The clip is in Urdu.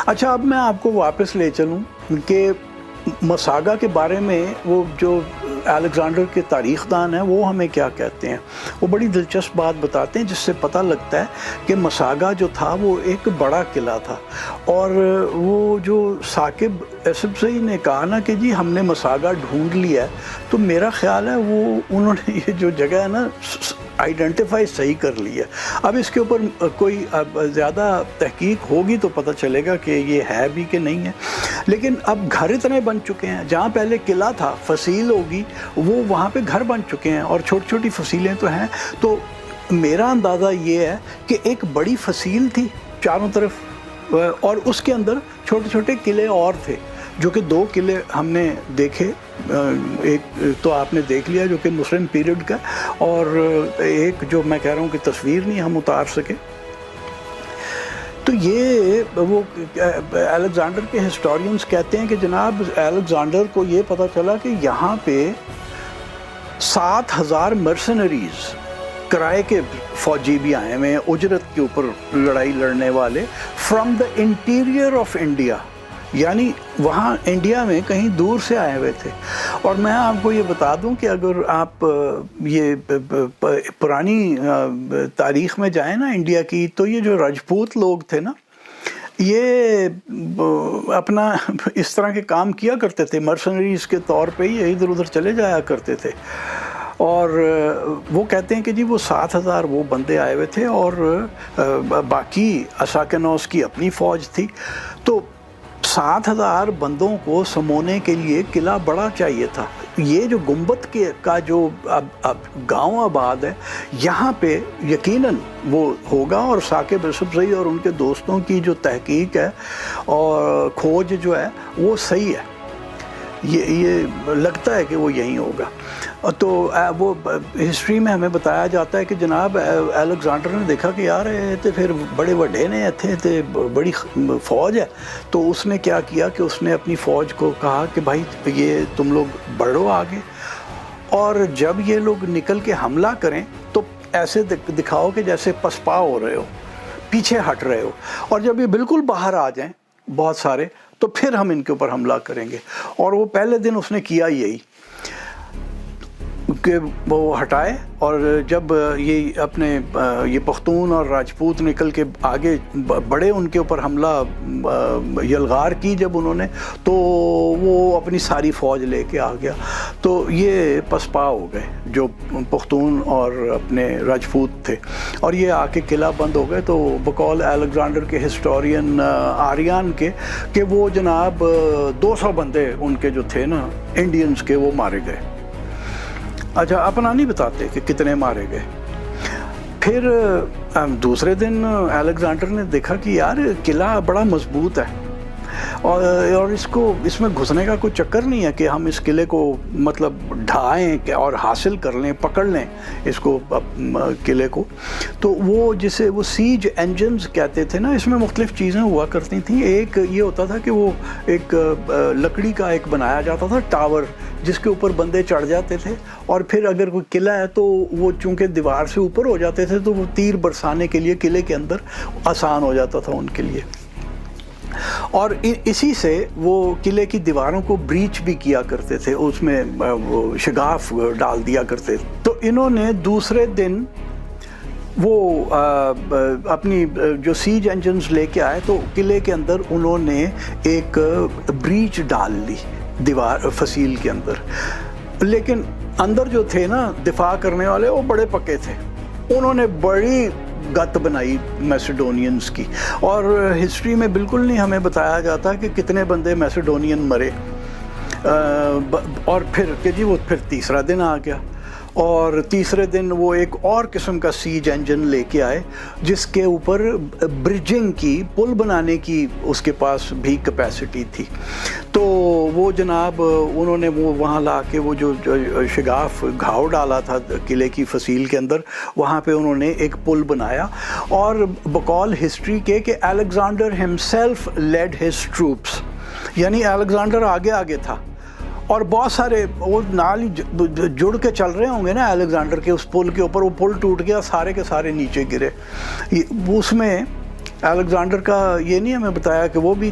اچھا اب میں آپ کو واپس لے چلوں کہ مساگا کے بارے میں وہ جو الیگزینڈر کے تاریخ دان ہیں وہ ہمیں کیا کہتے ہیں. وہ بڑی دلچسپ بات بتاتے ہیں جس سے پتہ لگتا ہے کہ مساگا جو تھا وہ ایک بڑا قلعہ تھا. اور وہ جو ثاقب ایسپسی نے کہا نا کہ جی ہم نے مساگا ڈھونڈ لیا ہے، تو میرا خیال ہے وہ انہوں نے یہ جو جگہ ہے نا آئیڈینٹیفائی صحیح کر لی ہے. اب اس کے اوپر کوئی زیادہ تحقیق ہوگی تو پتہ چلے گا کہ یہ ہے بھی کہ نہیں ہے. لیکن اب گھر اتنے بن چکے ہیں، جہاں پہلے قلعہ تھا فصیل ہوگی وہ وہاں پہ گھر بن چکے ہیں اور چھوٹی چھوٹی فصیلیں تو ہیں. تو میرا اندازہ یہ ہے کہ ایک بڑی فصیل تھی چاروں طرف، اور اس کے اندر چھوٹے چھوٹے قلعے اور تھے، جو کہ 2 قلعے ہم نے دیکھے. ایک تو آپ نے دیکھ لیا جو کہ مسلم پیریڈ کا، اور ایک جو میں کہہ رہا ہوں کہ تصویر نہیں ہم اتار سکے. تو یہ وہ الیگزینڈر کے ہسٹورینز کہتے ہیں کہ جناب الیگزینڈر کو یہ پتہ چلا کہ یہاں پہ 7,000 مرسنریز کرائے کے فوجی بھی آئے ہوئے ہیں، اجرت کے اوپر لڑائی لڑنے والے، from the interior of India, یعنی وہاں انڈیا میں کہیں دور سے آئے ہوئے تھے. اور میں آپ کو یہ بتا دوں کہ اگر آپ یہ پرانی تاریخ میں جائیں نا انڈیا کی، تو یہ جو راجپوت لوگ تھے نا یہ اپنا اس طرح کے کام کیا کرتے تھے، مرسنریز کے طور پہ ہی ادھر ادھر چلے جایا کرتے تھے. اور وہ کہتے ہیں کہ جی وہ 7,000 وہ بندے آئے ہوئے تھے اور باقی اساکنوس کی اپنی فوج تھی. تو 7,000 بندوں کو سمونے کے لیے قلعہ بڑا چاہیے تھا. یہ جو گنبد کا جو اب گاؤں آباد ہے یہاں پہ یقیناً وہ ہوگا، اور ثاقب ایسپسی اور ان کے دوستوں کی جو تحقیق ہے اور کھوج جو ہے وہ صحیح ہے. یہ لگتا ہے کہ وہ یہیں ہوگا. تو وہ ہسٹری میں ہمیں بتایا جاتا ہے کہ جناب الیگزینڈر نے دیکھا کہ یار تے پھر بڑے وڈے نے اتھے تے بڑی فوج ہے. تو اس نے کیا کیا کہ اس نے اپنی فوج کو کہا کہ بھائی یہ تم لوگ بڑھو آگے، اور جب یہ لوگ نکل کے حملہ کریں تو ایسے دکھاؤ کہ جیسے پسپا ہو رہے ہو، پیچھے ہٹ رہے ہو، اور جب یہ بالکل باہر آ جائیں بہت سارے تو پھر ہم ان کے اوپر حملہ کریں گے. اور وہ پہلے دن اس نے کیا یہی کہ وہ ہٹائے، اور جب یہ اپنے یہ پختون اور راجپوت نکل کے آگے بڑے ان کے اوپر حملہ یلغار کی جب انہوں نے، تو وہ اپنی ساری فوج لے کے آ گیا. تو یہ پسپا ہو گئے جو پختون اور اپنے راجپوت تھے، اور یہ آ کے قلعہ بند ہو گئے. تو بقول الیگزینڈر کے ہسٹورین آریان کے کہ وہ جناب 200 بندے ان کے جو تھے نا انڈینز کے وہ مارے گئے. اچھا اپنا نہیں بتاتے کہ کتنے مارے گئے. پھر دوسرے دن الیگزینڈر نے دیکھا کہ یار قلعہ بڑا مضبوط ہے، اور اس میں گھسنے کا کوئی چکر نہیں ہے کہ ہم اس قلعے کو مطلب ڈھائیں اور حاصل کر لیں، پکڑ لیں اس کو قلعے کو. تو وہ جسے وہ سیج انجنز کہتے تھے نا، اس میں مختلف چیزیں ہوا کرتی تھیں. ایک یہ ہوتا تھا کہ وہ ایک لکڑی کا ایک بنایا جاتا تھا ٹاور، جس کے اوپر بندے چڑھ جاتے تھے، اور پھر اگر کوئی قلعہ ہے تو وہ چونکہ دیوار سے اوپر ہو جاتے تھے تو وہ تیر برسانے کے لیے قلعے کے اندر آسان ہو جاتا تھا ان کے لیے. اور اسی سے وہ قلعے کی دیواروں کو بریچ بھی کیا کرتے تھے، اس میں وہ شگاف ڈال دیا کرتے تھے. تو انہوں نے دوسرے دن وہ اپنی جو سیج انجنز لے کے آئے تو قلعے کے اندر انہوں نے ایک بریچ ڈال لی دیوار فصیل کے اندر. لیکن اندر جو تھے نا دفاع کرنے والے وہ بڑے پکے تھے، انہوں نے بڑی گت بنائی میسیڈونینز کی. اور ہسٹری میں بالکل نہیں ہمیں بتایا جاتا کہ کتنے بندے میسیڈونین مرے. اور پھر کہ جی وہ پھر تیسرا دن آ گیا، اور تیسرے دن وہ ایک اور قسم کا سیج انجن لے کے آئے جس کے اوپر برجنگ کی، پل بنانے کی اس کے پاس بھی کیپیسٹی تھی. تو وہ جناب انہوں نے وہ وہاں لا کے وہ جو شگاف گھاؤ ڈالا تھا قلعے کی فصیل کے اندر، وہاں پہ انہوں نے ایک پل بنایا. اور بقول ہسٹری کے کہ Alexander himself lead his troops, یعنی الیگزینڈر آگے آگے تھا، اور بہت سارے وہ نال ہی جڑ کے چل رہے ہوں گے نا الیگزینڈر کے اس پل کے اوپر. وہ پل ٹوٹ گیا، سارے کے سارے نیچے گرے. اس میں الیگزینڈر کا یہ نہیں ہمیں بتایا کہ وہ بھی